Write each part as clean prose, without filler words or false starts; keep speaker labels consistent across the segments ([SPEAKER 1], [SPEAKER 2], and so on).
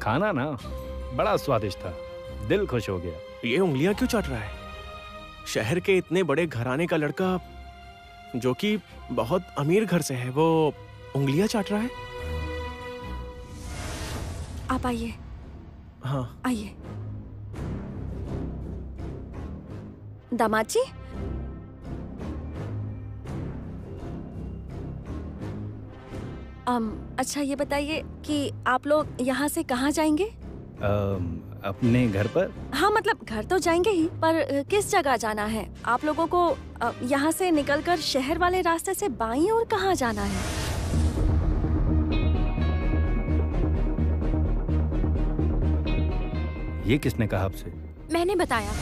[SPEAKER 1] खाना ना बड़ा स्वादिष्ट था, दिल खुश हो गया।
[SPEAKER 2] ये उंगलियां क्यों चाट रहा है? शहर के इतने बड़े घराने का लड़का जो कि बहुत अमीर घर से है, वो उंगलियां चाट रहा है?
[SPEAKER 3] आप आइए।
[SPEAKER 2] हाँ
[SPEAKER 3] आइए। दामाद जी, अच्छा ये बताइए कि आप लोग यहाँ से कहाँ जाएंगे?
[SPEAKER 1] अपने घर पर।
[SPEAKER 3] हाँ मतलब घर तो जाएंगे ही, पर किस जगह जाना है? आप लोगों को यहाँ से निकलकर शहर वाले रास्ते से बाईं ओर कहाँ जाना है?
[SPEAKER 1] ये किसने कहा आपसे?
[SPEAKER 4] मैंने बताया।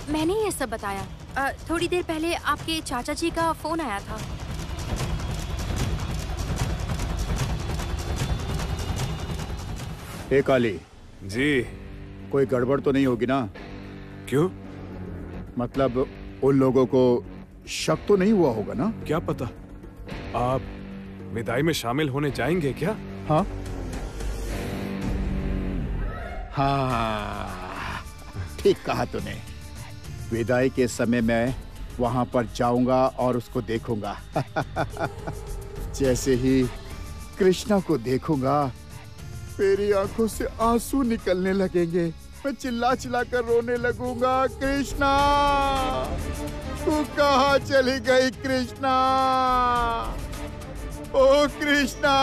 [SPEAKER 4] मैंने ये सब बताया। थोड़ी देर पहले आपके चाचा जी का फोन आया था।
[SPEAKER 5] हे काली
[SPEAKER 6] जी।
[SPEAKER 5] कोई गड़बड़ तो नहीं होगी ना?
[SPEAKER 6] क्यों?
[SPEAKER 5] मतलब उन लोगों को शक तो नहीं हुआ होगा ना?
[SPEAKER 6] क्या पता। आप विदाई में शामिल होने जाएंगे क्या?
[SPEAKER 5] हाँ हाँ, ठीक कहा तूने। विदाई के समय मैं वहां पर जाऊंगा और उसको देखूंगा। जैसे ही कृष्णा को देखूंगा मेरी आंखों से आंसू निकलने लगेंगे। मैं चिल्ला चिल्ला कर रोने लगूंगा, कृष्णा तू कहाँ चली गई कृष्णा? ओ कृष्णा,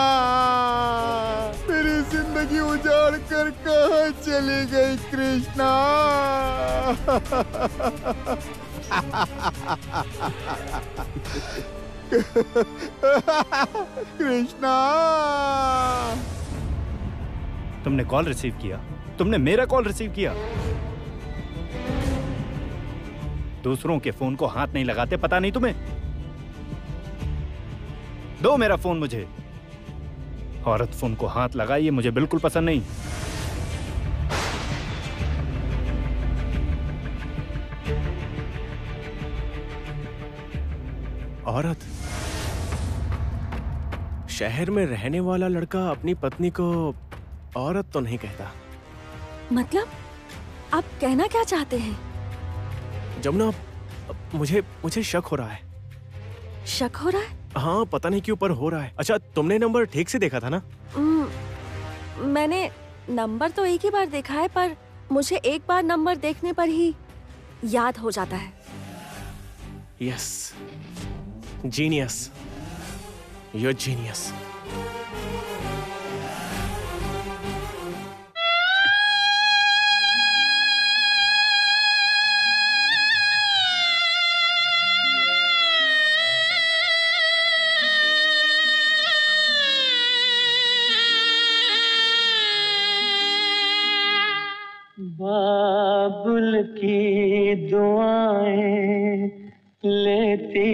[SPEAKER 5] मेरी जिंदगी उजाड़ कर कहाँ चली गई कृष्णा? कृष्णा,
[SPEAKER 1] तुमने कॉल रिसीव किया? तुमने मेरा कॉल रिसीव किया? दूसरों के फोन को हाथ नहीं लगाते, पता नहीं तुम्हें? दो मेरा फोन मुझे। औरत फोन को हाथ लगाई, ये मुझे बिल्कुल पसंद नहीं।
[SPEAKER 2] औरत? शहर में रहने वाला लड़का अपनी पत्नी को औरत तो नहीं कहता।
[SPEAKER 3] मतलब आप कहना क्या चाहते हैं?
[SPEAKER 2] जमुना, मुझे शक हो रहा है।
[SPEAKER 3] शक हो रहा है?
[SPEAKER 2] हाँ, पता नहीं क्यों पर हो रहा है। अच्छा, तुमने नंबर ठीक से देखा था ना?
[SPEAKER 3] मैंने नंबर तो एक ही बार देखा है, पर मुझे एक बार नंबर देखने पर ही याद हो जाता है।
[SPEAKER 2] Yes, genius, you're genius.
[SPEAKER 7] बाबुल की दुआएं लेती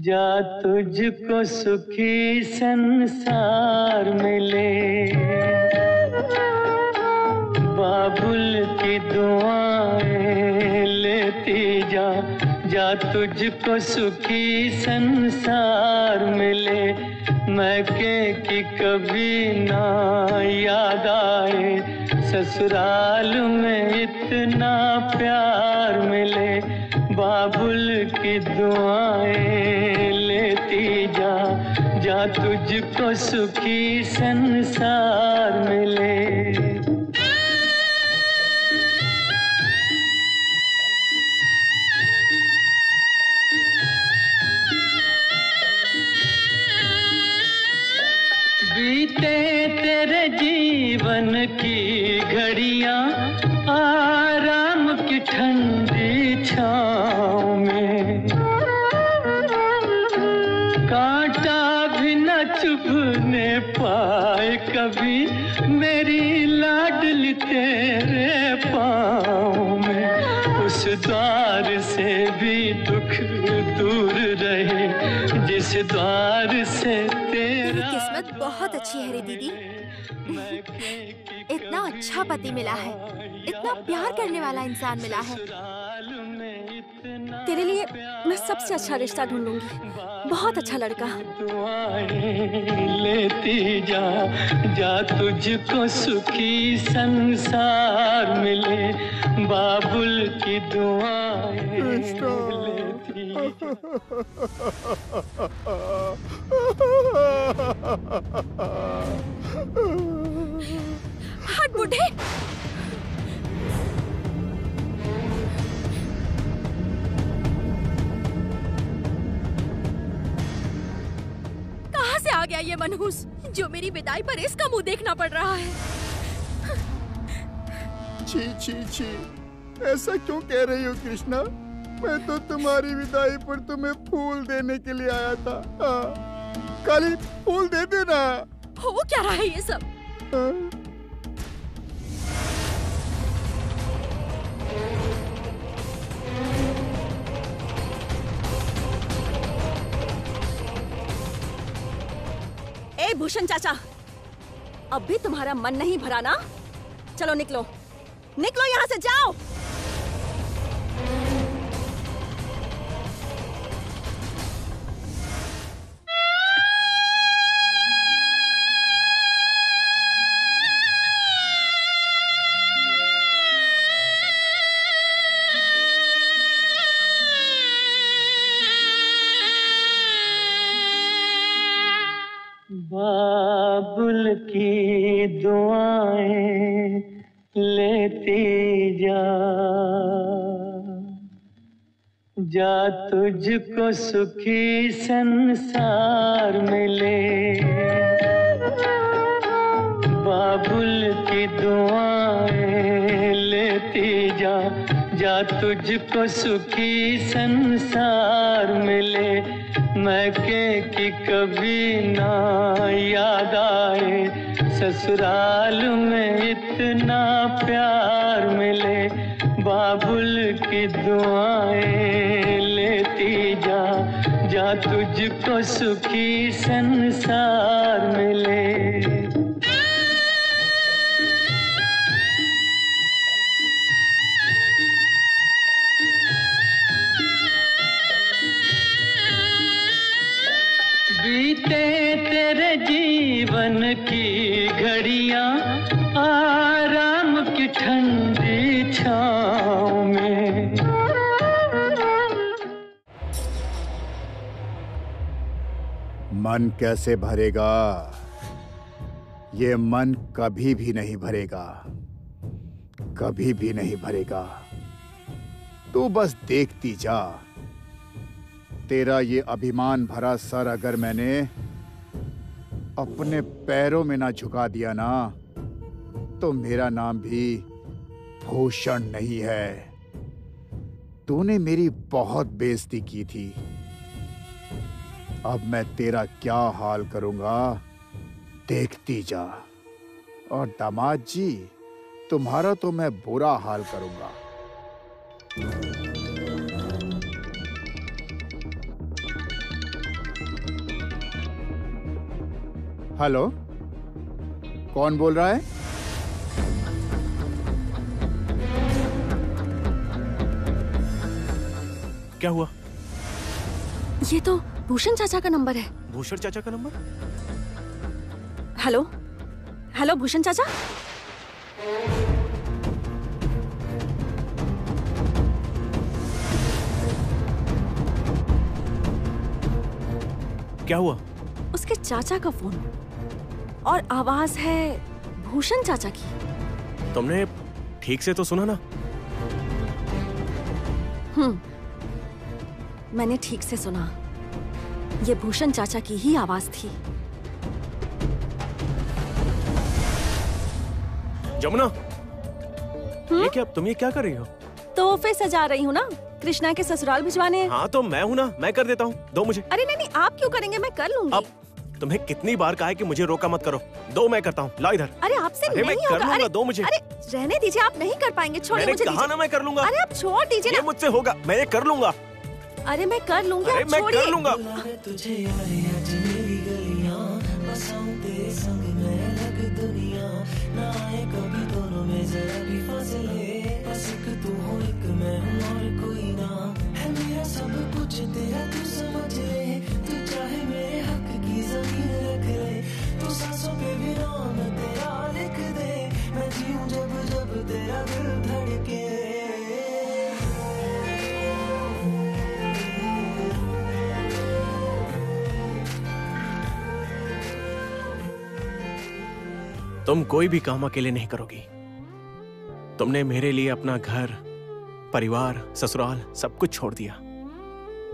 [SPEAKER 7] जा तुझको सुखी संसार मिले। बाबुल की दुआएं लेती जा तुझको सुखी संसार मिले। मैके की कभी ना याद आए, ससुराल में इतना प्यार मिले। बाबुल की दुआएं लेती जा तुझको सुखी संसार मिले। बीते तेरे जीवन की घड़ियां आराम की ठंडी छाँव में, कांटा भी न चुभने पाए कभी मेरी लाडली तेरे पाँव में। उस द्वार से भी दुख दूर रहे जिस द्वार से तेरा।
[SPEAKER 4] किस्मत बहुत अच्छी है रे दीदी। इतना अच्छा पति मिला है, इतना प्यार करने वाला इंसान मिला है।
[SPEAKER 3] तेरे लिए मैं सबसे अच्छा रिश्ता ढूंढूंगी, बहुत अच्छा लड़का।
[SPEAKER 7] दुआएं लेती जा, जा तुझको सुखी संसार मिले, बाबुल की दुआएं लेती जा।
[SPEAKER 3] हट बूढ़े। कहाँ से आ गया ये मनहूस जो मेरी विदाई पर इसका मुंह देखना पड़ रहा है?
[SPEAKER 5] छी छी छी, ऐसा क्यों कह रही हो कृष्णा? मैं तो तुम्हारी विदाई पर तुम्हें फूल देने के लिए आया था। खाली फूल दे देना।
[SPEAKER 3] हो क्या रहा है ये सब? ए भूषण चाचा, अब भी तुम्हारा मन नहीं भरा ना? चलो निकलो, निकलो यहाँ से, जाओ।
[SPEAKER 7] बाबुल की दुआएं लेती जा, जा तुझको सुखी संसार मिले, बाबुल की दुआएं लेती जा, जा तुझको सुखी संसार मिले, मैके की कभी ना याद आए, ससुराल में इतना प्यार मिले, बाबुल की दुआएं लेती जा, जा तुझको सुखी संसार मिले। बीते तेरे जीवन की घड़ियां आराम की ठंडी छाँव में,
[SPEAKER 5] मन कैसे भरेगा? ये मन कभी भी नहीं भरेगा, कभी भी नहीं भरेगा। तू बस देखती जा। तेरा ये अभिमान भरा सर अगर मैंने अपने पैरों में ना झुका दिया ना, तो मेरा नाम भी भूषण नहीं है। तूने मेरी बहुत बेइज्जती की थी, अब मैं तेरा क्या हाल करूंगा देखती जा। और दामाद जी, तुम्हारा तो मैं बुरा हाल करूंगा। हेलो, कौन बोल रहा है?
[SPEAKER 2] क्या हुआ?
[SPEAKER 3] ये तो भूषण चाचा का नंबर है।
[SPEAKER 2] भूषण चाचा का नंबर?
[SPEAKER 3] हेलो, हेलो भूषण चाचा।
[SPEAKER 2] क्या हुआ?
[SPEAKER 3] उसके चाचा का फोन और आवाज है भूषण चाचा की।
[SPEAKER 2] तुमने ठीक से तो सुना ना?
[SPEAKER 3] मैंने ठीक से सुना। ये भूषण चाचा की ही आवाज थी।
[SPEAKER 2] जमुना, तुम ये क्या कर रही हो?
[SPEAKER 3] तोहफे सजा रही हूँ ना, कृष्णा के ससुराल भिजवाने हैं।
[SPEAKER 2] हाँ तो मैं हूँ ना, मैं कर देता हूँ, दो मुझे।
[SPEAKER 3] अरे नहीं नहीं, आप क्यों करेंगे, मैं कर लूंगी।
[SPEAKER 2] अब तुम्हें कितनी बार कहा है कि मुझे रोका मत करो, दो मैं करता हूँ, लाओ इधर।
[SPEAKER 3] अरे आपसे
[SPEAKER 2] अरे मैं
[SPEAKER 3] नहीं
[SPEAKER 2] कर
[SPEAKER 3] होगा।
[SPEAKER 2] लूंगा,
[SPEAKER 3] अरे
[SPEAKER 2] दो मुझे।
[SPEAKER 3] अरे रहने दीजिए, आप नहीं कर पाएंगे, छोड़िए मुझे।
[SPEAKER 2] कहा ना मैं कर लूंगा।
[SPEAKER 3] अरे आप छोड़ दीजिए
[SPEAKER 2] ये
[SPEAKER 3] ना।
[SPEAKER 2] मुझसे होगा, मैं ये कर लूंगा।
[SPEAKER 3] अरे मैं कर लूंगी,
[SPEAKER 2] अरे
[SPEAKER 3] आप
[SPEAKER 2] मैं
[SPEAKER 3] छोड़िए।
[SPEAKER 2] कर लूंगा।
[SPEAKER 8] तुझे आज मेरी गलियां बसाऊं तेरे संग मैं अलग दुनिया, ना आए कभी दोनों में जरा भी फासले, बस एक तू हो एक मैं हूँ और कोई ना। सब कुछ तेरा तू समझ ले, तू चाहे मेरे हक की जमीन रख ले, तू सांसों पे भी नाम तेरा लिख दे, मैं जीऊं जब जब तेरा दिल धड़के।
[SPEAKER 2] तुम कोई भी काम अकेले नहीं करोगी। तुमने मेरे लिए अपना घर, परिवार, ससुराल सब कुछ छोड़ दिया,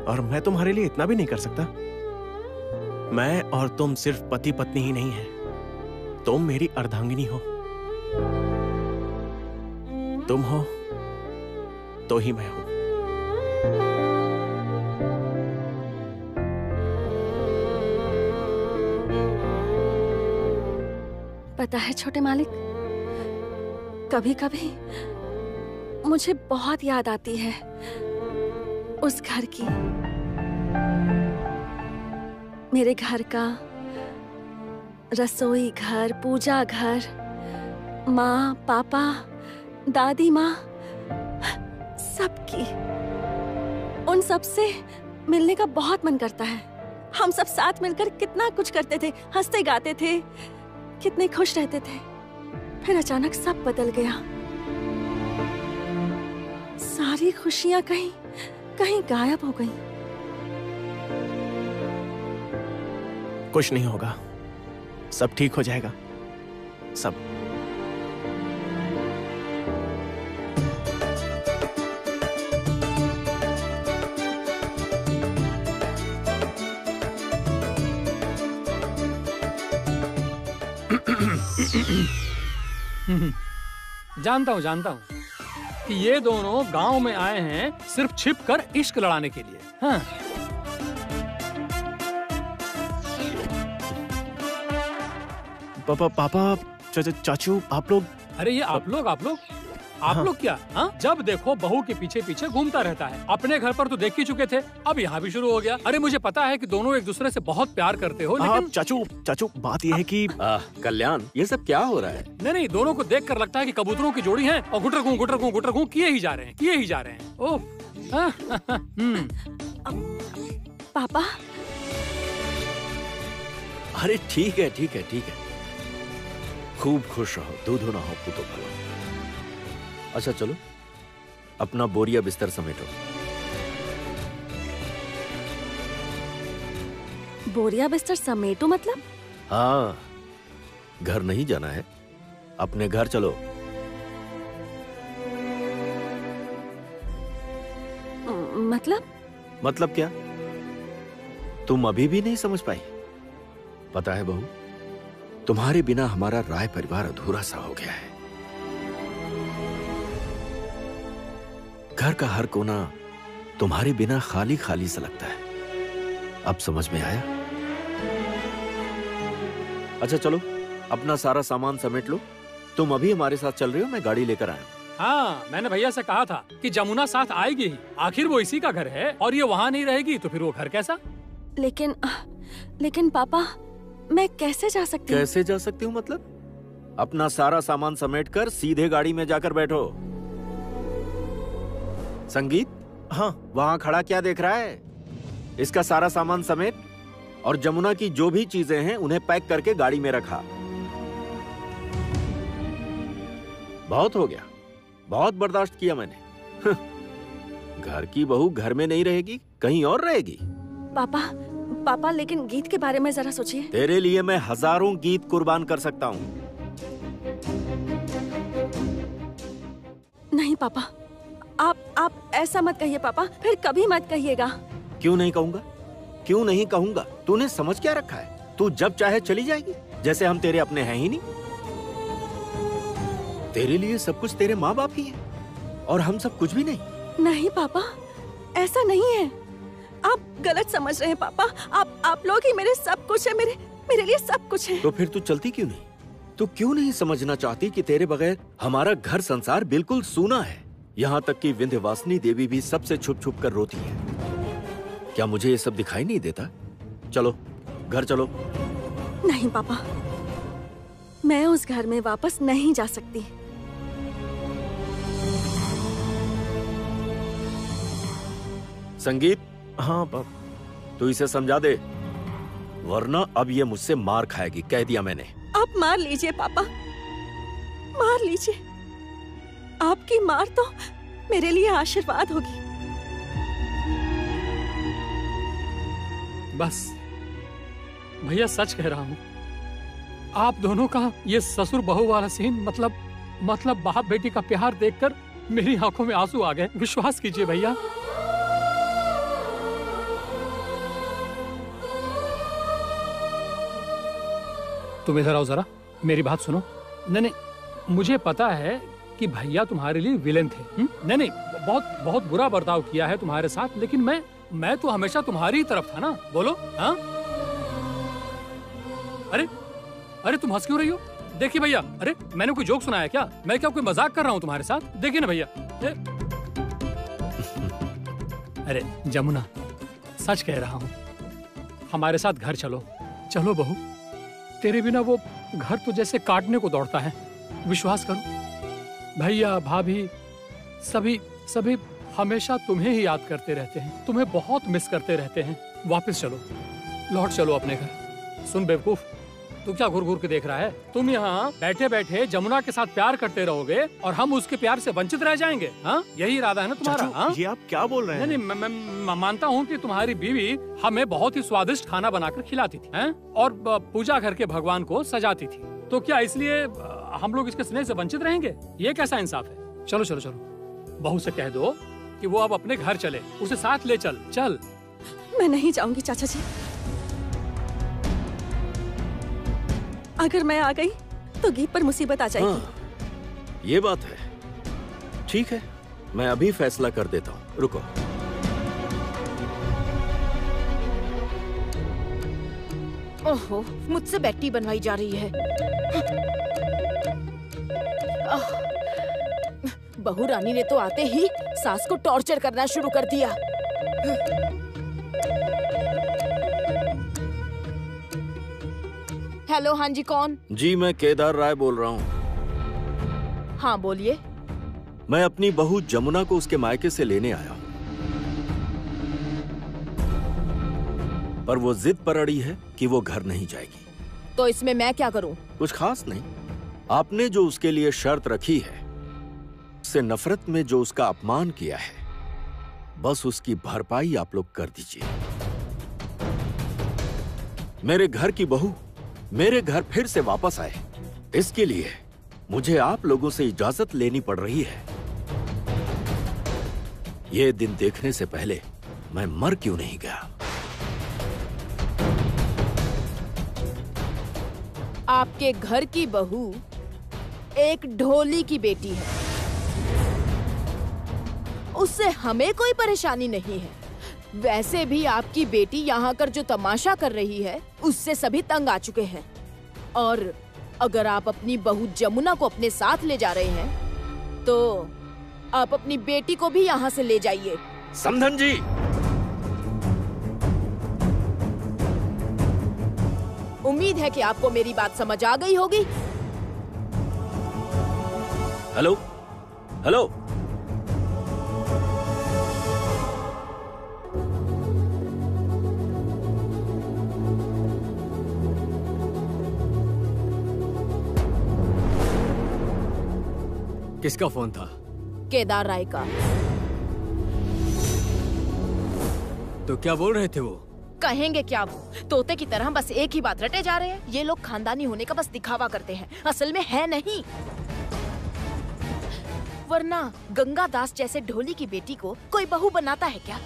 [SPEAKER 2] और मैं तुम्हारे लिए इतना भी नहीं कर सकता। मैं और तुम सिर्फ पति पत्नी ही नहीं है, तुम मेरी अर्धांगिनी हो। तुम हो तो ही मैं हूं।
[SPEAKER 3] पता है छोटे मालिक, कभी कभी मुझे बहुत याद आती है उस घर की, मेरे घर का रसोई घर, पूजा घर, माँ, पापा, दादी माँ, सबकी। उन सब से मिलने का बहुत मन करता है। हम सब साथ मिलकर कितना कुछ करते थे, हंसते गाते थे, कितने खुश रहते थे। फिर अचानक सब बदल गया, सारी खुशियां कहीं कहीं गायब हो गईं।
[SPEAKER 2] कुछ नहीं होगा, सब ठीक हो जाएगा, सब।
[SPEAKER 9] जानता हूँ कि ये दोनों गांव में आए हैं सिर्फ छिपकर इश्क लड़ाने के लिए। हाँ।
[SPEAKER 2] पापा, चाचू, आप लोग।
[SPEAKER 9] अरे ये आप लोग क्या? हाँ? जब देखो बहू के पीछे पीछे घूमता रहता है। अपने घर पर तो देख ही चुके थे, अब यहाँ भी शुरू हो गया। अरे मुझे पता है कि दोनों एक दूसरे से बहुत प्यार करते हो, लेकिन
[SPEAKER 2] चाचू बात यह है कि
[SPEAKER 10] कल्याण, ये सब क्या हो रहा है?
[SPEAKER 9] नहीं, दोनों को देखकर लगता है कि कबूतरों की जोड़ी है और गुटर गूं किए ही जा रहे हैं। ओह,
[SPEAKER 3] पापा।
[SPEAKER 10] अरे ठीक है। खूब खुश रहो, दूधो ना हो पूतो भलो। अच्छा चलो, अपना बोरिया बिस्तर समेटो।
[SPEAKER 3] बोरिया बिस्तर समेटो मतलब?
[SPEAKER 10] हाँ, घर नहीं जाना है, अपने घर चलो। मतलब क्या? तुम अभी भी नहीं समझ पाई? पता है बहू, तुम्हारे बिना हमारा राय परिवार अधूरा सा हो गया है। घर का हर कोना तुम्हारे बिना खाली खाली सा लगता है। अब समझ में आया? अच्छा चलो, अपना सारा सामान समेट लो। तुम अभी हमारे साथ चल रहे हो, मैं गाड़ी लेकर आया हूं।
[SPEAKER 9] हाँ, मैंने भैया से कहा था कि जमुना साथ आएगी ही। आखिर वो इसी का घर है, और ये वहाँ नहीं रहेगी तो फिर वो घर कैसा?
[SPEAKER 3] लेकिन पापा, मैं कैसे जा सकती हूँ?
[SPEAKER 10] कैसे जा सकती हूँ मतलब? अपना सारा सामान समेटकर सीधे गाड़ी में जाकर बैठो। संगीत,
[SPEAKER 2] हाँ,
[SPEAKER 10] वहाँ खड़ा क्या देख रहा है? इसका सारा सामान समेट, और जमुना की जो भी चीजें हैं उन्हें पैक करके गाड़ी में रखा। बहुत हो गया, बहुत बर्दाश्त किया मैंने। घर की बहू घर में नहीं रहेगी, कहीं और रहेगी।
[SPEAKER 3] पापा, लेकिन गीत के बारे में जरा सोचिए।
[SPEAKER 10] तेरे लिए मैं हजारों गीत कुर्बान कर सकता हूँ।
[SPEAKER 3] नहीं पापा, आप ऐसा मत कहिए पापा, फिर कभी मत कहिएगा।
[SPEAKER 10] क्यों नहीं कहूँगा? तूने समझ क्या रखा है? तू जब चाहे चली जाएगी, जैसे हम तेरे अपने हैं ही नहीं। तेरे लिए सब कुछ तेरे माँ बाप ही है, और हम सब कुछ भी नहीं।
[SPEAKER 3] नहीं पापा, ऐसा नहीं है, आप गलत समझ रहे हैं पापा। आप लोग ही मेरे सब कुछ है, मेरे लिए सब कुछ है।
[SPEAKER 10] तो फिर तू चलती क्यों नहीं? तू क्यों नहीं समझना चाहती कि तेरे बगैर हमारा घर संसार बिल्कुल सूना है? यहाँ तक कि विंध्यवासिनी देवी भी सबसे छुप छुप कर रोती है। क्या मुझे ये सब दिखाई नहीं देता? चलो, घर चलो।
[SPEAKER 3] नहीं पापा, मैं उस घर में वापस नहीं जा सकती।
[SPEAKER 10] संगीत,
[SPEAKER 2] हाँ बाप।
[SPEAKER 10] तू इसे समझा दे, वरना अब ये मुझसे मार खाएगी, कह दिया मैंने।
[SPEAKER 3] आप मार लीजिए पापा, मार लीजिए। आपकी मार तो मेरे लिए आशीर्वाद होगी।
[SPEAKER 9] बस भैया सच कह रहा हूँ, आप दोनों का ये ससुर बहू वाला सीन मतलब बाप बेटी का प्यार देखकर मेरी आंखों में आंसू आ गए। विश्वास कीजिए भैया। तुम इधर आओ जरा, मेरी बात सुनो। नहीं, मुझे पता है कि भैया तुम्हारे लिए विलेन थे। नहीं, बहुत बुरा बर्ताव किया है तुम्हारे साथ, लेकिन मैं तो हमेशा तुम्हारी ही तरफ था ना। बोलो। हाँ, अरे तुम हंस क्यों रही हो? देखिए भैया, अरे मैंने कोई जोक सुनाया क्या? मैं क्या कोई मजाक कर रहा हूँ तुम्हारे साथ? देखिए ना भैया। अरे जमुना, सच कह रहा हूँ, हमारे साथ घर चलो। चलो बहू, तेरे बिना वो घर तो जैसे काटने को दौड़ता है। विश्वास करो, भैया भाभी सभी हमेशा तुम्हें ही याद करते रहते हैं, तुम्हें बहुत मिस करते रहते हैं। वापस चलो, लौट चलो अपने घर। सुन बेवकूफ, तू क्या घूर घूर के देख रहा है? तुम यहाँ बैठे बैठे जमुना के साथ प्यार करते रहोगे और हम उसके प्यार से वंचित रह जाएंगे? हाँ, यही इरादा है ना तुम्हारा? हाँ?
[SPEAKER 2] ये आप क्या बोल रहे हैं?
[SPEAKER 9] नहीं, मैं मानता हूँ कि तुम्हारी बीवी हमें बहुत ही स्वादिष्ट खाना बनाकर खिलाती थी, हैं? और पूजा घर के भगवान को सजाती थी, तो क्या इसलिए हम लोग इसके स्नेह से वंचित रहेंगे? ये कैसा इंसाफ है? चलो चलो चलो, बहू से कह दो कि वो अब अपने घर चले, उसे साथ ले चल।
[SPEAKER 3] मैं नहीं जाऊंगी चाचा जी। अगर मैं आ गई तो गीत पर मुसीबत आ जाएगी।
[SPEAKER 10] हाँ, ये बात है। ठीक है, मैं अभी फैसला कर देता हूँ, रुको।
[SPEAKER 11] ओहो, मुझसे बैटी बनवाई जा रही है। बहू रानी ने तो आते ही सास को टॉर्चर करना शुरू कर दिया। हेलो, हाँ जी, कौन?
[SPEAKER 10] जी, मैं केदार राय बोल रहा हूँ।
[SPEAKER 11] हाँ बोलिए।
[SPEAKER 10] मैं अपनी बहू जमुना को उसके मायके से लेने आया हूँ, पर वो जिद पर अड़ी है कि वो घर नहीं जाएगी।
[SPEAKER 11] तो इसमें मैं क्या करूँ?
[SPEAKER 10] कुछ खास नहीं। आपने जो उसके लिए शर्त रखी है, उससे नफरत में जो उसका अपमान किया है, बस उसकी भरपाई आप लोग कर दीजिए। मेरे घर की बहू मेरे घर फिर से वापस आए, इसके लिए मुझे आप लोगों से इजाजत लेनी पड़ रही है। ये दिन देखने से पहले मैं मर क्यों नहीं गया?
[SPEAKER 11] आपके घर की बहू एक ढोली की बेटी है, उससे हमें कोई परेशानी नहीं है। वैसे भी आपकी बेटी यहाँ कर जो तमाशा कर रही है, उससे सभी तंग आ चुके हैं। और अगर आप अपनी बहू जमुना को अपने साथ ले जा रहे हैं, तो आप अपनी बेटी को भी यहाँ से ले जाइए।
[SPEAKER 10] समधन जी,
[SPEAKER 11] उम्मीद है कि आपको मेरी बात समझ आ गई होगी।
[SPEAKER 10] हेलो हेलो,
[SPEAKER 12] किसका फोन था?
[SPEAKER 11] केदार राय का।
[SPEAKER 12] तो क्या बोल रहे थे वो?
[SPEAKER 11] कहेंगे क्या, वो तोते की तरह बस एक ही बात रटे जा रहे हैं। ये लोग खानदानी होने का बस दिखावा करते हैं, असल में है नहीं। वरना गंगा दास जैसे ढोली की बेटी को कोई बहू बनाता है क्या?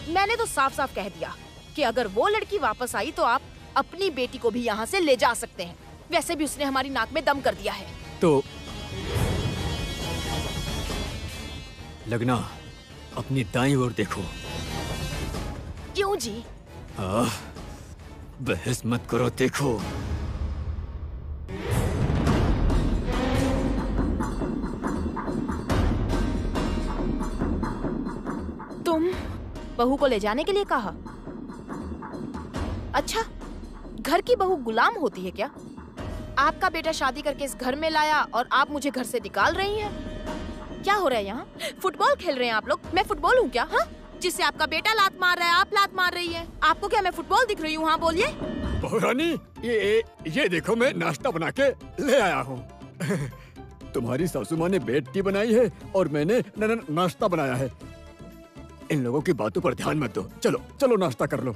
[SPEAKER 11] मैंने तो साफ साफ कह दिया कि अगर वो लड़की वापस आई तो आप अपनी बेटी को भी यहाँ से ले जा सकते हैं। वैसे भी उसने हमारी नाक में दम कर दिया है।
[SPEAKER 12] तो लगना, अपनी दाईं ओर देखो।
[SPEAKER 11] क्यों जी?
[SPEAKER 12] बहस मत करो, देखो।
[SPEAKER 11] तुम बहू को ले जाने के लिए कहा? अच्छा, घर की बहू गुलाम होती है क्या? आपका बेटा शादी करके इस घर में लाया और आप मुझे घर से निकाल रही हैं? क्या हो रहा है यहाँ? फुटबॉल खेल रहे हैं आप लोग? मैं फुटबॉल हूँ क्या? हाँ, जिससे आपका बेटा लात मार रहा है, आप लात मार रही है। आपको क्या मैं फुटबॉल दिख रही हूँ? हाँ बोलिए।
[SPEAKER 12] बहुरानी, ये देखो मैं नाश्ता बना के ले आया हूँ। तुम्हारी सासू माँ ने बेड टी बनाई है और मैंने नाश्ता बनाया है। इन लोगों की बातों पर ध्यान मत दो। चलो चलो नाश्ता कर लो।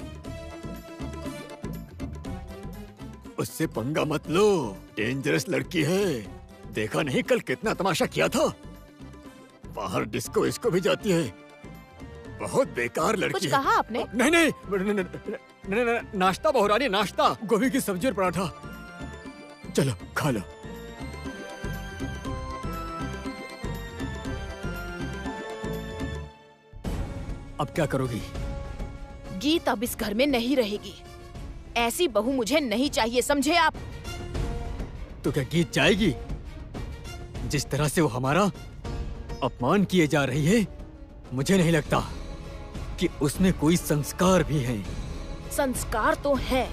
[SPEAKER 12] उससे पंगा मत लो, डेंजरस लड़की है। देखा नहीं कल कितना तमाशा किया था? बाहर डिस्को इसको भी जाती है। बहुत बेकार लड़की
[SPEAKER 11] कुछ
[SPEAKER 12] है।
[SPEAKER 11] कहा आपने?
[SPEAKER 12] नहीं, नाश्ता बहुरानी, नाश्ता। गोभी की सब्जी और पराठा। चलो खा लो। अब क्या करोगी?
[SPEAKER 11] गीत अब इस घर में नहीं रहेगी। ऐसी बहू मुझे नहीं चाहिए, समझे आप?
[SPEAKER 12] तो क्या गीत जाएगी? जिस तरह से वो हमारा अपमान किए जा रही है, मुझे नहीं लगता कि उसमें कोई संस्कार भी है।
[SPEAKER 11] संस्कार तो है,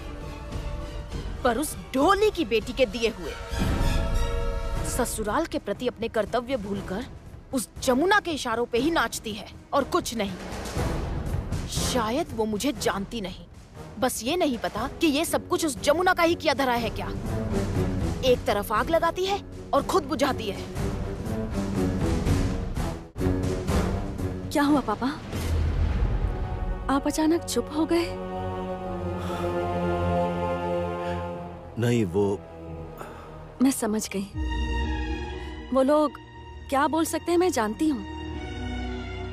[SPEAKER 11] पर उस ढोली की बेटी के दिए हुए। ससुराल के प्रति अपने कर्तव्य भूलकर उस जमुना के इशारों पे ही नाचती है और कुछ नहीं। शायद वो मुझे जानती नहीं, बस ये नहीं पता कि ये सब कुछ उस जमुना का ही किया धरा है क्या। एक तरफ आग लगाती है और खुद बुझाती है।
[SPEAKER 3] क्या हुआ पापा? आप अचानक चुप हो गए?
[SPEAKER 10] नहीं, वो
[SPEAKER 3] मैं समझ गई। वो लोग क्या बोल सकते हैं मैं जानती हूँ,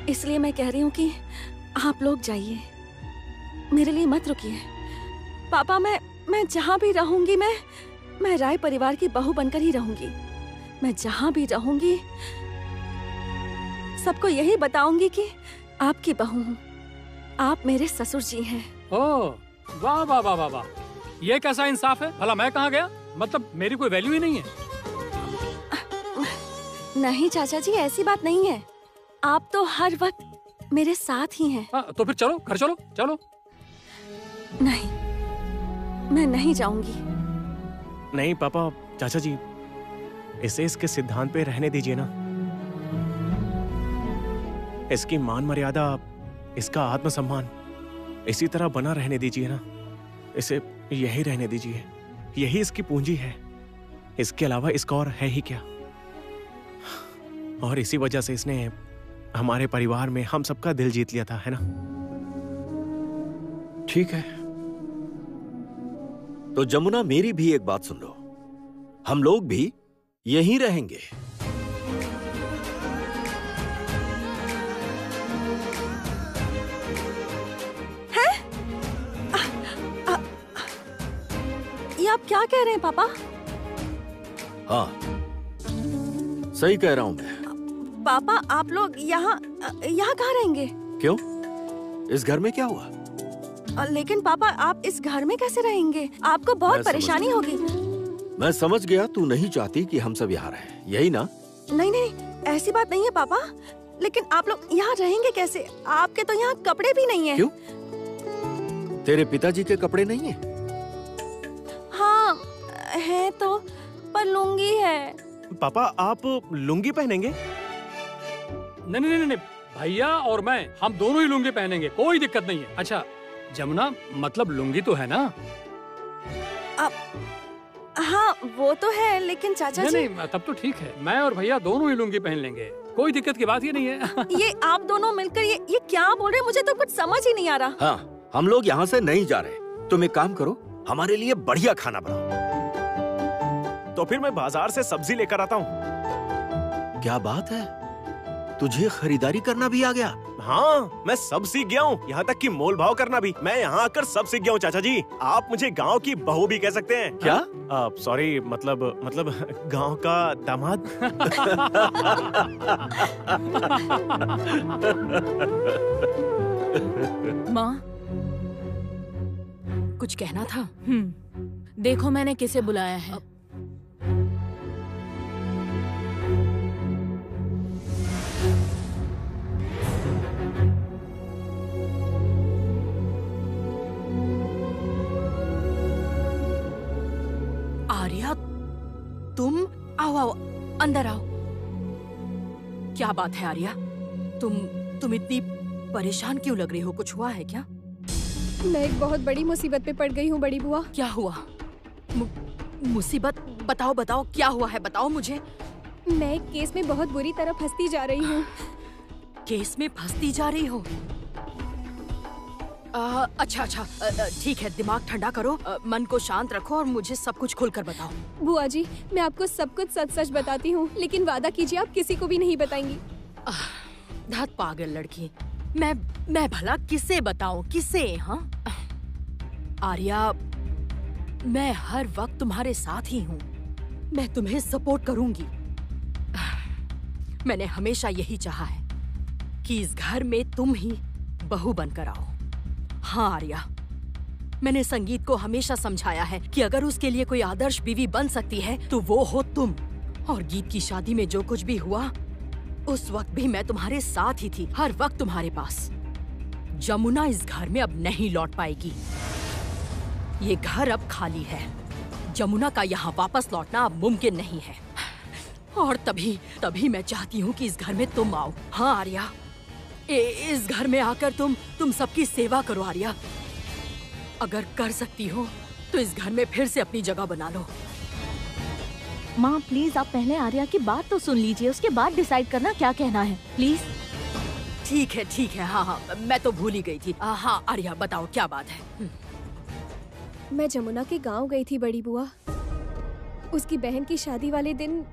[SPEAKER 3] इसलिए मैं कह रही हूँ कि आप लोग जाइए, मेरे लिए मत रुकिए। पापा, मैं जहाँ भी रहूंगी, मैं राय परिवार की बहू बनकर ही रहूंगी। मैं जहाँ भी रहूंगी सबको यही बताऊंगी कि आपकी बहू हूँ, आप मेरे ससुर जी हैं।
[SPEAKER 9] ओह, वाह वाह वाह वाह वाह, ये कैसा इंसाफ है? भला मैं कहाँ गया? मतलब मेरी कोई वैल्यू ही नहीं है?
[SPEAKER 3] नहीं चाचा जी, ऐसी बात नहीं है। आप तो हर वक्त मेरे साथ ही हैं।
[SPEAKER 9] तो फिर चलो, घर चलो, चलो।
[SPEAKER 3] नहीं, मैं नहीं जाऊंगी।
[SPEAKER 2] नहीं पापा, चाचा जी, इसे इसके सिद्धांत पे रहने दीजिए ना। इसकी मान मर्यादा, इसका आत्मसम्मान इसी तरह बना रहने दीजिए ना। इसे यही रहने दीजिए, यही इसकी पूंजी है। इसके अलावा इसका और है ही क्या? और इसी वजह से इसने हमारे परिवार में हम सबका दिल जीत लिया था, है ना?
[SPEAKER 10] ठीक है, तो जमुना मेरी भी एक बात सुन लो। हम लोग भी यहीं रहेंगे।
[SPEAKER 3] ये आप क्या कह रहे हैं पापा?
[SPEAKER 10] हाँ, सही कह रहा हूं मैं।
[SPEAKER 3] पापा, आप लोग यहाँ कहाँ रहेंगे?
[SPEAKER 10] क्यों? इस घर में क्या हुआ?
[SPEAKER 3] लेकिन पापा, आप इस घर में कैसे रहेंगे? आपको बहुत परेशानी होगी।
[SPEAKER 10] मैं समझ गया, तू नहीं चाहती कि हम सब यहाँ रहें, यही ना?
[SPEAKER 3] नहीं नहीं, ऐसी बात नहीं है पापा। लेकिन आप लोग यहाँ रहेंगे कैसे? आपके तो यहाँ कपड़े भी नहीं है।
[SPEAKER 10] क्यों? तेरे पिताजी के कपड़े नहीं है?
[SPEAKER 3] हाँ है तो, पर लुंगी है।
[SPEAKER 2] पापा, आप लुंगी पहनेंगे?
[SPEAKER 9] नहीं नहीं नहीं, भैया और मैं, हम दोनों ही लुंगी पहनेंगे, कोई दिक्कत नहीं है। अच्छा जमुना, मतलब लुंगी तो है ना?
[SPEAKER 3] हाँ वो तो है, लेकिन चाचा जी।
[SPEAKER 9] नहीं, तब तो ठीक है, मैं और भैया दोनों ही लुंगी पहन लेंगे, कोई दिक्कत की बात ही नहीं है।
[SPEAKER 3] ये आप दोनों मिलकर ये क्या बोल रहे हैं? मुझे तो कुछ समझ ही नहीं आ रहा।
[SPEAKER 10] हाँ, हम लोग यहाँ से नहीं जा रहे। तुम एक काम करो, हमारे लिए बढ़िया खाना बनाओ।
[SPEAKER 2] तो फिर मैं बाजार से सब्जी लेकर आता हूँ।
[SPEAKER 10] क्या बात है, तुझे खरीदारी करना भी आ गया?
[SPEAKER 2] हाँ, मैं सब सीख गया हूँ, यहाँ तक कि मोल भाव करना भी। मैं यहाँ आकर सब सीख गया हूँ चाचा जी। आप मुझे गांव की बहू भी कह सकते हैं।
[SPEAKER 10] क्या?
[SPEAKER 2] सॉरी, मतलब गांव का दामाद।
[SPEAKER 11] माँ, कुछ कहना था? देखो मैंने किसे बुलाया है। आर्या, तुम आओ आओ, अंदर आओ। क्या बात है आर्या? तुम इतनी
[SPEAKER 13] परेशान क्यों लग रही हो? कुछ हुआ है क्या?
[SPEAKER 14] मैं एक बहुत बड़ी मुसीबत में पड़ गई हूँ बड़ी बुआ।
[SPEAKER 13] क्या हुआ? मुसीबत? बताओ बताओ, क्या हुआ है, बताओ मुझे।
[SPEAKER 14] मैं एक केस में बहुत बुरी तरह फंसती जा रही हूँ।
[SPEAKER 13] केस में फंसती जा रही हो? अच्छा अच्छा, ठीक है, दिमाग ठंडा करो, मन को शांत रखो और मुझे सब कुछ खुलकर बताओ।
[SPEAKER 14] बुआ जी, मैं आपको सब कुछ सच सच बताती हूँ, लेकिन वादा कीजिए आप किसी को भी नहीं बताएंगी।
[SPEAKER 13] धत पागल लड़की, मैं भला किसे बताऊं, किसे? हाँ आर्या, मैं हर वक्त तुम्हारे साथ ही हूँ, मैं तुम्हें सपोर्ट करूंगी। मैंने हमेशा यही चाहा है कि इस घर में तुम ही बहू बनकर आओ। हाँ आर्या, मैंने संगीत को हमेशा समझाया है कि अगर उसके लिए कोई आदर्श बीवी बन सकती है तो वो हो तुम। और गीत की शादी में जो कुछ भी हुआ उस वक्त भी मैं तुम्हारे साथ ही थी, हर वक्त तुम्हारे पास। जमुना इस घर में अब नहीं लौट पाएगी, ये घर अब खाली है। जमुना का यहाँ वापस लौटना अब मुमकिन नहीं है। और तभी मैं चाहती हूँ कि इस घर में तुम आओ। हाँ आर्या, इस घर में आकर तुम सबकी सेवा करो आर्या। अगर कर सकती हो तो इस घर में फिर से अपनी जगह बना लो।
[SPEAKER 15] माँ प्लीज आप पहले आर्या की बात तो सुन लीजिए, उसके बाद डिसाइड करना क्या कहना है, प्लीज।
[SPEAKER 13] ठीक है, हाँ, मैं तो भूल ही गई थी। हाँ आर्या, बताओ क्या बात है।
[SPEAKER 14] मैं जमुना के गांव गई थी बड़ी बुआ। उसकी बहन की शादी वाले दिन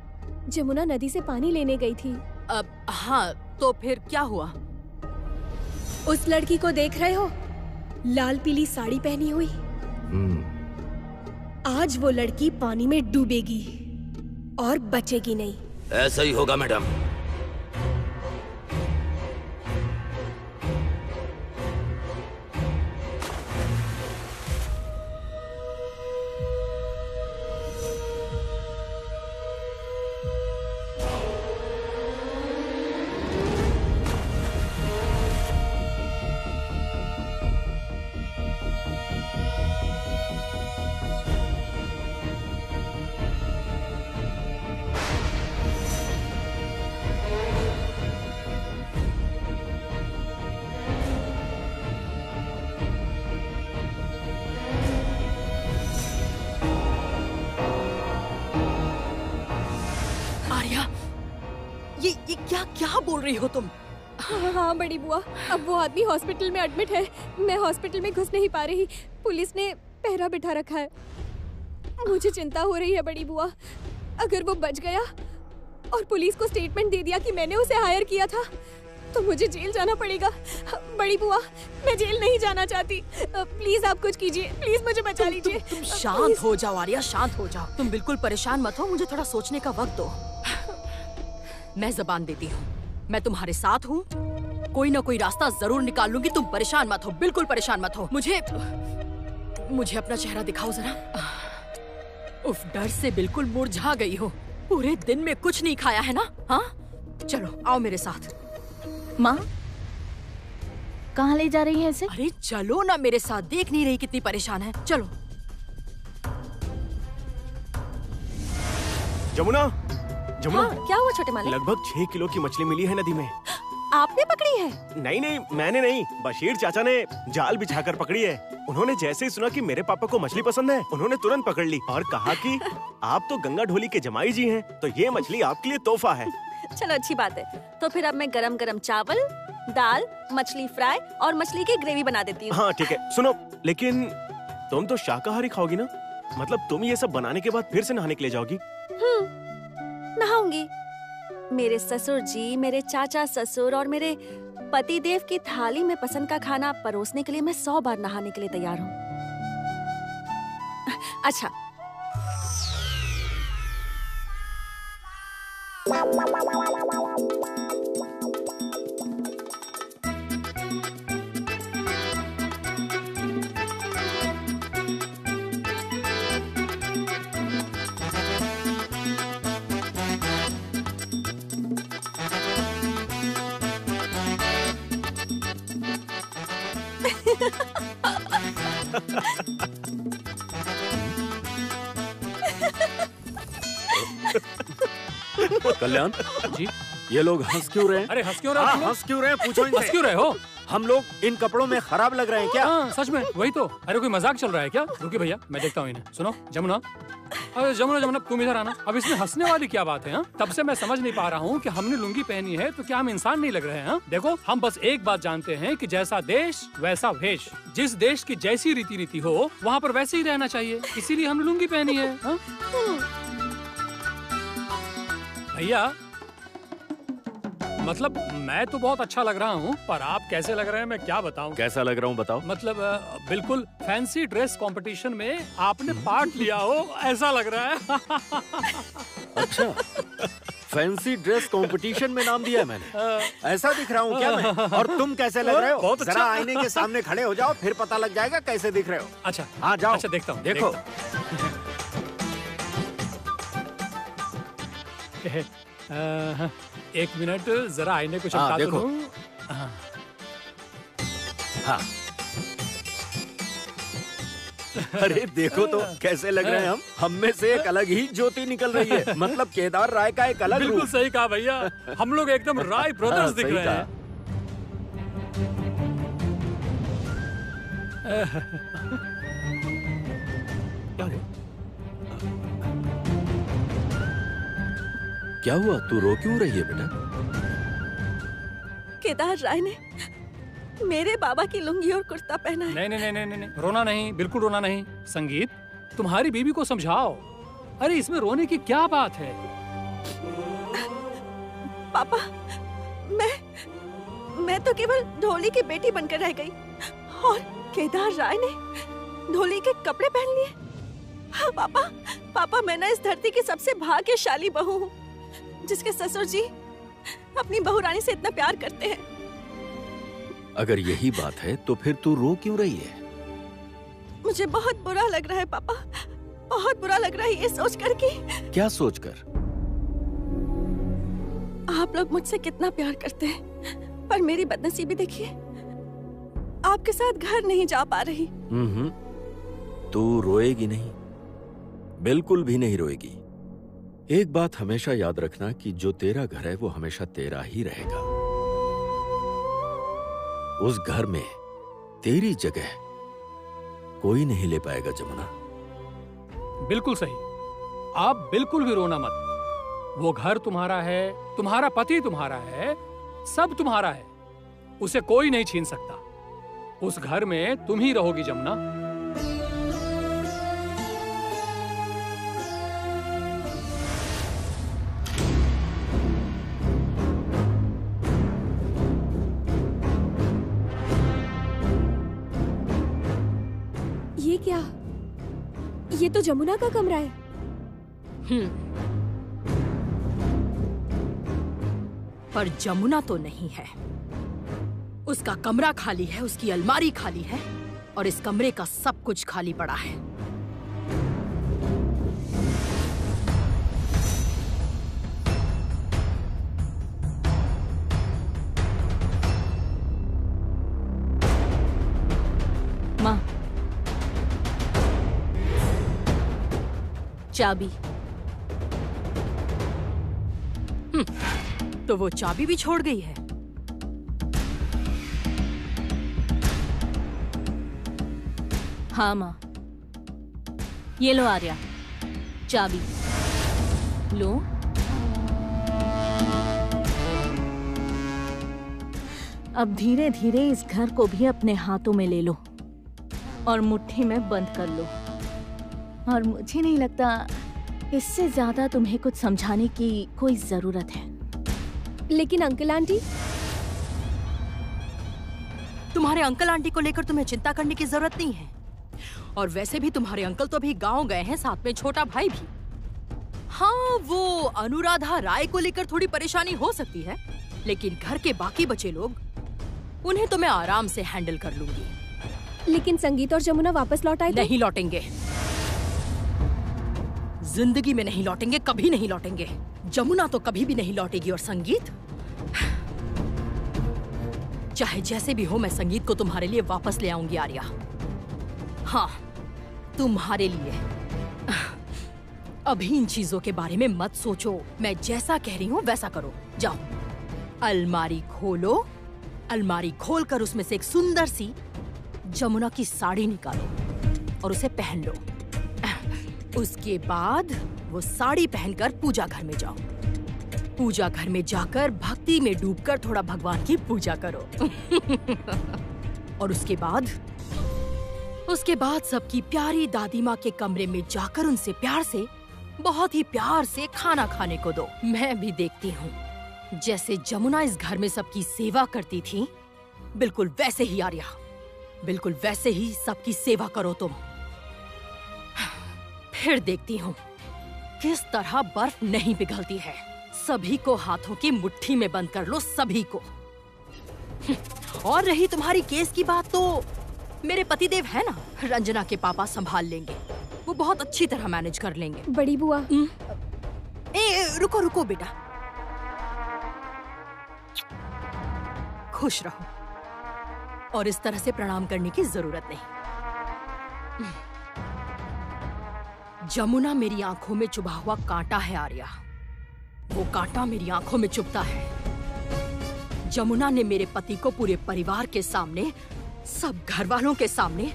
[SPEAKER 14] जमुना नदी से पानी लेने गई थी।
[SPEAKER 13] हाँ, तो फिर क्या हुआ?
[SPEAKER 14] उस लड़की को देख रहे हो, लाल पीली साड़ी पहनी हुई। आज वो लड़की पानी में डूबेगी और बचेगी नहीं।
[SPEAKER 10] ऐसा ही होगा मैडम।
[SPEAKER 13] क्या बोल रही हो तुम?
[SPEAKER 14] हाँ बड़ी बुआ, अब वो आदमी हॉस्पिटल में एडमिट है। मैं हॉस्पिटल में घुस नहीं पा रही, पुलिस ने पहरा बिठा रखा है। मुझे चिंता हो रही है बड़ी बुआ, अगर वो बच गया और पुलिस को स्टेटमेंट दे दिया कि मैंने उसे हायर किया था तो मुझे जेल जाना पड़ेगा। बड़ी बुआ, मैं जेल नहीं जाना चाहती, प्लीज आप कुछ कीजिए, प्लीज मुझे बचा लीजिए।
[SPEAKER 13] तुम शांत हो जाओ आर्या, शांत हो जाओ। तुम बिल्कुल परेशान मत हो, मुझे थोड़ा सोचने का वक्त दो। मैं जबान देती हूँ, मैं तुम्हारे साथ हूँ, कोई ना कोई रास्ता जरूर निकाल लूंगी। तुम परेशान मत हो, बिल्कुल परेशान मत हो। मुझे अपना चेहरा दिखाओ जरा। उफ, डर से बिल्कुल मुरझा गई हो। पूरे दिन में कुछ नहीं खाया है ना? हाँ, चलो आओ मेरे साथ।
[SPEAKER 15] माँ, कहाँ ले जा रही है इसे?
[SPEAKER 13] अरे चलो ना मेरे साथ, देख नहीं रही कितनी परेशान है, चलो।
[SPEAKER 2] जमुना, जमुना।
[SPEAKER 3] हाँ, क्या हुआ छोटे मालिक?
[SPEAKER 2] लगभग 6 किलो की मछली मिली है नदी में।
[SPEAKER 3] आपने पकड़ी है?
[SPEAKER 2] नहीं, मैंने नहीं, बशीर चाचा ने जाल बिछाकर पकड़ी है। उन्होंने जैसे ही सुना कि मेरे पापा को मछली पसंद है, उन्होंने तुरंत पकड़ ली और कहा कि आप तो गंगा ढोली के जमाई जी हैं, तो ये मछली आपके लिए तोहफा है।
[SPEAKER 3] चलो अच्छी बात है, तो फिर अब मैं गरम गरम चावल, दाल, मछली फ्राई और मछली की ग्रेवी बना देती हूँ।
[SPEAKER 2] हाँ ठीक है, सुनो, लेकिन तुम तो शाकाहारी खाओगी ना? मतलब तुम ये सब बनाने के बाद फिर से नहाने के लिए जाओगी?
[SPEAKER 3] नहाऊंगी। मेरे ससुर जी, मेरे चाचा ससुर और मेरे पति देव की थाली में पसंद का खाना परोसने के लिए मैं 100 बार नहाने के लिए तैयार हूँ। अच्छा,
[SPEAKER 10] कल्याण
[SPEAKER 9] जी,
[SPEAKER 10] ये लोग हंस क्यों रहे हैं?
[SPEAKER 9] अरे हंस क्यों रहे हो?
[SPEAKER 10] हंस क्यों रहे हैं? पूछो इनसे।
[SPEAKER 9] हंस क्यों रहे हो?
[SPEAKER 10] हम लोग इन कपड़ों में खराब लग रहे हैं क्या?
[SPEAKER 9] हाँ, सच में वही तो। अरे कोई मजाक चल रहा है क्या? रुकिए भैया, मैं देखता हूँ इन्हें। सुनो जमुना, अरे जमुना जमुना तुम इधर आना। अब इसमें हंसने वाली क्या बात है? हाँ? तब से मैं समझ नहीं पा रहा हूँ कि हमने लुंगी पहनी है तो क्या हम इंसान नहीं लग रहे हैं? हाँ? देखो हम बस एक बात जानते हैं कि जैसा देश वैसा वेश। जिस देश की जैसी रीति नीति हो वहाँ पर वैसे ही रहना चाहिए, इसीलिए हमने लुंगी पहनी है। हाँ? भैया मतलब मैं तो बहुत अच्छा लग रहा हूँ, पर आप कैसे लग रहे हैं मैं क्या बताऊँ?
[SPEAKER 10] कैसा लग रहा हूँ बताओ?
[SPEAKER 9] मतलब बिल्कुल फैंसी ड्रेस कंपटीशन में आपने पार्ट लिया हो ऐसा लग रहा है।
[SPEAKER 10] अच्छा, फैंसी ड्रेस कंपटीशन में नाम दिया है मैंने, ऐसा दिख रहा हूँ क्या मैं? और तुम कैसे लग रहे हो?
[SPEAKER 9] बहुत अच्छा।
[SPEAKER 10] जरा आईने के सामने खड़े हो जाओ, फिर पता लग जाएगा कैसे दिख रहे हो।
[SPEAKER 9] अच्छा
[SPEAKER 10] हाँ जाओ।
[SPEAKER 9] अच्छा देखता हूँ,
[SPEAKER 10] देखो।
[SPEAKER 9] एक मिनट जरा आईने को चमका
[SPEAKER 10] देखो।
[SPEAKER 9] दूं। हाँ।
[SPEAKER 10] हाँ। अरे देखो तो कैसे लग रहे हैं हम में से एक अलग ही ज्योति निकल रही है। मतलब केदार राय का एक अलग
[SPEAKER 9] बिल्कुल
[SPEAKER 10] रूप।
[SPEAKER 9] सही कहा भैया, हम लोग एकदम राय ब्रदर्स दिख
[SPEAKER 10] सही
[SPEAKER 9] रहे हैं।
[SPEAKER 10] क्या हुआ, तू रो क्यों रही है बेटा?
[SPEAKER 3] केदार राय ने मेरे बाबा की लुंगी और कुर्ता पहना है।
[SPEAKER 9] नहीं नहीं नहीं नहीं नहीं, रोना नहीं, बिल्कुल रोना नहीं। संगीत, तुम्हारी बीवी को समझाओ। अरे इसमें रोने की क्या बात है?
[SPEAKER 3] पापा, मैं तो केवल ढोली की बेटी बनकर रह गई और केदार राय ने ढोली के कपड़े पहन लिए। हाँ, पापा मैं ना इस धरती की सबसे भाग्यशाली बहू हूँ जिसके ससुर जी अपनी बहू रानी से इतना प्यार करते हैं।
[SPEAKER 10] अगर यही बात है तो फिर तू रो क्यों रही है?
[SPEAKER 3] मुझे बहुत बुरा लग रहा है पापा, बहुत बुरा लग रहा है ये सोचकर कि
[SPEAKER 10] क्या सोचकर?
[SPEAKER 3] आप लोग मुझसे कितना प्यार करते हैं, पर मेरी बदनसीबी देखिए, आपके साथ घर नहीं जा पा रही।
[SPEAKER 10] तू रोएगी नहीं, बिल्कुल भी नहीं रोएगी। एक बात हमेशा याद रखना कि जो तेरा घर है वो हमेशा तेरा ही रहेगा। उस घर में तेरी जगह कोई नहीं ले पाएगा जमुना।
[SPEAKER 9] बिल्कुल सही, आप बिल्कुल भी रोना मत। वो घर तुम्हारा है, तुम्हारा पति तुम्हारा है, सब तुम्हारा है, उसे कोई नहीं छीन सकता। उस घर में तुम ही रहोगी जमुना।
[SPEAKER 14] ये क्या? ये तो जमुना का कमरा है।
[SPEAKER 13] पर जमुना तो नहीं है। उसका कमरा खाली है, उसकी अलमारी खाली है और इस कमरे का सब कुछ खाली पड़ा है।
[SPEAKER 15] माँ, चाबी।
[SPEAKER 13] तो वो चाबी भी छोड़ गई है।
[SPEAKER 15] हाँ माँ, ये लो आर्या, चाबी लो। अब धीरे धीरे इस घर को भी अपने हाथों में ले लो और मुट्ठी में बंद कर लो। और मुझे नहीं लगता इससे ज्यादा तुम्हें कुछ समझाने की कोई जरूरत है।
[SPEAKER 14] लेकिन अंकल आंटी,
[SPEAKER 13] तुम्हारे अंकल आंटी को लेकर तुम्हें चिंता करने की जरूरत नहीं है। और वैसे भी तुम्हारे अंकल तो अभी गांव गए हैं, साथ में छोटा भाई भी। हाँ, वो अनुराधा राय को लेकर थोड़ी परेशानी हो सकती है, लेकिन घर के बाकी बचे लोग, उन्हें तो मैं आराम से हैंडल कर लूंगी।
[SPEAKER 14] लेकिन संगीत और जमुना वापस लौट आए तो?
[SPEAKER 13] नहीं लौटेंगे, जिंदगी में नहीं लौटेंगे, कभी नहीं लौटेंगे। जमुना तो कभी भी नहीं लौटेगी और संगीत, चाहे जैसे भी हो, मैं संगीत को तुम्हारे लिए वापस ले आऊंगी आर्या। हाँ, तुम्हारे लिए। अभी इन चीजों के बारे में मत सोचो, मैं जैसा कह रही हूँ वैसा करो। जाओ, अलमारी खोलो अलमारी खोलकर उसमें से एक सुंदर सी जमुना की साड़ी निकालो और उसे पहन लो। उसके बाद वो साड़ी पहनकर पूजा घर में जाओ। पूजा घर में जाकर भक्ति में डूबकर थोड़ा भगवान की पूजा करो। और उसके बाद सबकी प्यारी दादी माँ के कमरे में जाकर उनसे प्यार से, बहुत ही प्यार से खाना खाने को दो। मैं भी देखती हूँ जैसे जमुना इस घर में सबकी सेवा करती थी, बिल्कुल वैसे ही आर्या, बिल्कुल वैसे ही सबकी सेवा करो तुम। फिर देखती हूँ किस तरह बर्फ नहीं पिघलती है। सभी को हाथों की मुट्ठी में बंद कर लो, सभी को। और रही तुम्हारी केस की बात, तो मेरे पतिदेव है ना, रंजना के पापा संभाल लेंगे। वो बहुत अच्छी तरह मैनेज कर लेंगे।
[SPEAKER 14] बड़ी बुआ।
[SPEAKER 13] रुको रुको बेटा, खुश रहो और इस तरह से प्रणाम करने की जरूरत नहीं। जमुना मेरी आंखों में चुभा हुआ कांटा है आर्या, वो कांटा मेरी आंखों में चुभता है। जमुना ने मेरे पति को पूरे परिवार के सामने, सब घर वालों के सामने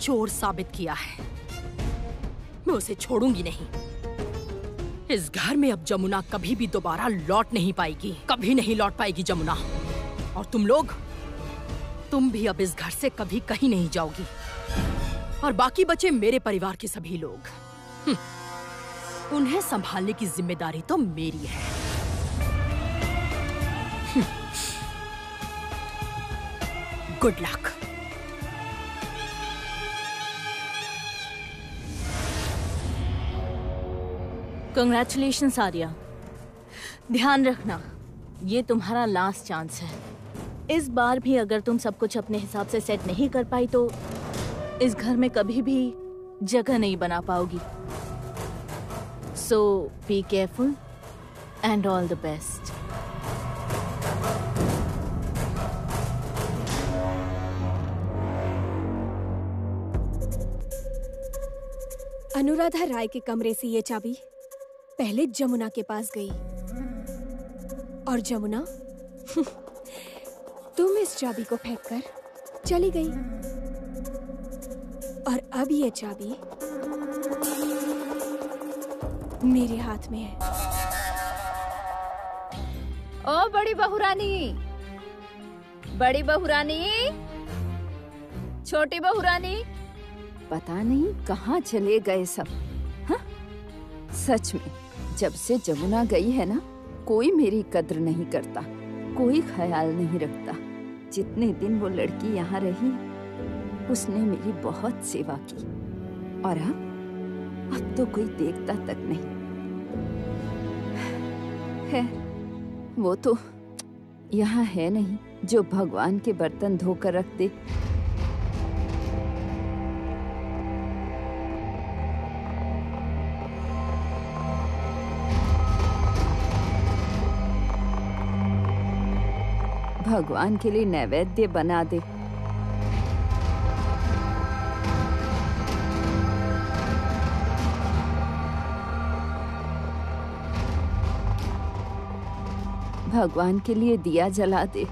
[SPEAKER 13] चोर साबित किया है। मैं उसे छोड़ूंगी नहीं। इस घर में अब जमुना कभी भी दोबारा लौट नहीं पाएगी, कभी नहीं लौट पाएगी जमुना। और तुम लोग, तुम भी अब इस घर से कभी कहीं नहीं जाओगी। और बाकी बचे मेरे परिवार के सभी लोग, उन्हें संभालने की जिम्मेदारी तो मेरी है। Good luck.
[SPEAKER 15] कंग्रेचुलेशंस आर्या। ध्यान रखना, ये तुम्हारा लास्ट चांस है। इस बार भी अगर तुम सब कुछ अपने हिसाब से सेट नहीं कर पाई तो इस घर में कभी भी जगह नहीं बना पाओगी। So be careful and all the best.
[SPEAKER 14] Anuradha Rai के कमरे से ये चाबी पहले जमुना के पास गई और जमुना तुम इस चाबी को फेंककर चली गई। और अब ये चाबी मेरे हाथ में है।
[SPEAKER 15] ओ बड़ी बहुरानी, बड़ी बहुरानी, छोटी बहुरानी,
[SPEAKER 16] पता नहीं कहाँ चले गए सब। हाँ? सच में जब से जमुना गई है ना, कोई मेरी कद्र नहीं करता, कोई ख्याल नहीं रखता। जितने दिन वो लड़की यहाँ रही, उसने मेरी बहुत सेवा की। और अब तो कोई देखता तक नहीं है। वो तो यहाँ है नहीं जो भगवान के बर्तन धोकर रख दे। भगवान के लिए नैवेद्य बना दे। भगवान के लिए दिया जला दे।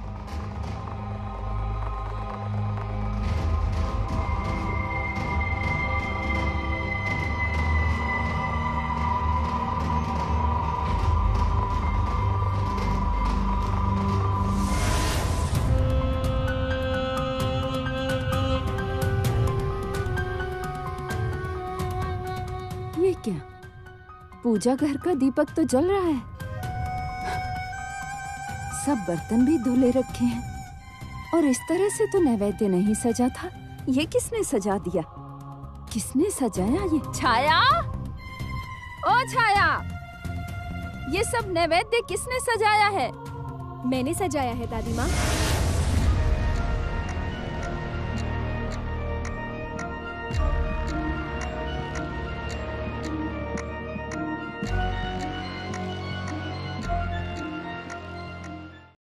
[SPEAKER 16] ये क्या? पूजा घर का दीपक तो जल रहा है। सब बर्तन भी धुले रखे हैं और इस तरह से तो नैवेद्य नहीं सजा था। ये किसने सजा दिया? किसने सजाया ये? छाया, ओ छाया, ये सब नैवेद्य किसने सजाया है?
[SPEAKER 14] मैंने सजाया है दादी माँ।